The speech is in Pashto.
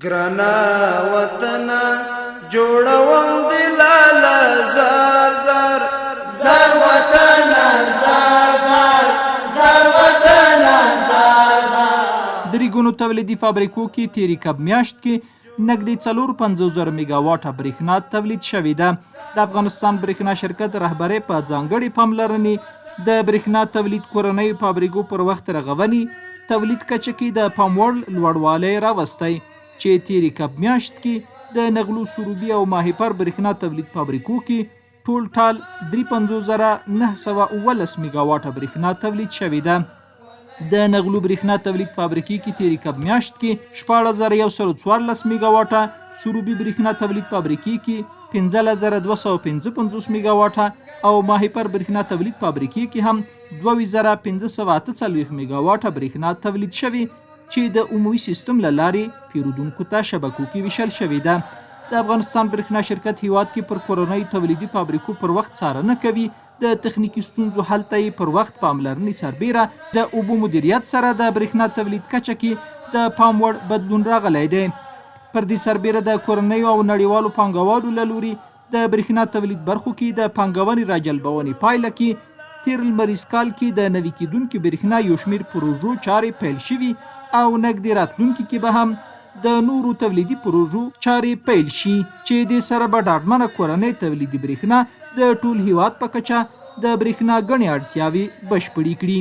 ګرانا وطنا جوړوم دلاله زار زار زار وطنا زار زار زار وطنا زار زار. د ګونو تولیدي فابریکو کې تېرې کب میاشت کې نږدې 450,000 میګاواټه برېښنا تولید شوې ده. د افغانستان برېښنا شرکت رهبرۍ په ځانګړې پاملرنې د برېښنا تولید کورنیو فابریکو پر وخت رغونې تولید کچه کې د پام وړ لوړوالی راوستی چې تېرې کب میاشت کې د نغلو سروبي او ماهیپر برېښنا تولید فابریکو کې ټول ټال 53,919 میګاواټه برېښنا تولید شوې ده. د نغلو برېښنا تولید فابریکې کې تېرې کب میاشت کې 14,114 میګاواټه، سروبي برېښنا تولید فابریکې کې 15,255 میګاواټه او ماهیپر برېښنا تولید فابریکې کې هم 2,548 میګاواټه برېښنا تولید شوې چې د عمومي سیستم له لارې پیرودونکو ته شبکو کې ویشل شوې ده. د افغانستان برېښنا شرکت هیواد کې پر کورنیو تولیدي فابریکو پر وخت څارنه کوي. د تخنیکی ستونزو حل ته پر وخت پاملرنې سربیره د اوبو مدیریت سره د برېښنا تولید کچه کې د پام وړ بدلون راغلی دی. پر دې سربیره د کورنیو او نړیوالو پانګوالو له لوري د برېښنا تولید برخو کې د پانګونې راجلبونې پایله کې تېر لمریز کال کې د نوي کېدونکي برېښنا یو شمېر پروژو چارې پیل شوي او نږدې راتلونکي کې به هم د نورو تولیدي پروژو چارې پیل شي چې د سره به ډاډمنه کورنۍ تولیدي برېښنا د ټول هیواد په کچه د برېښنا ګڼې اړتیاوې بشپړې کړي.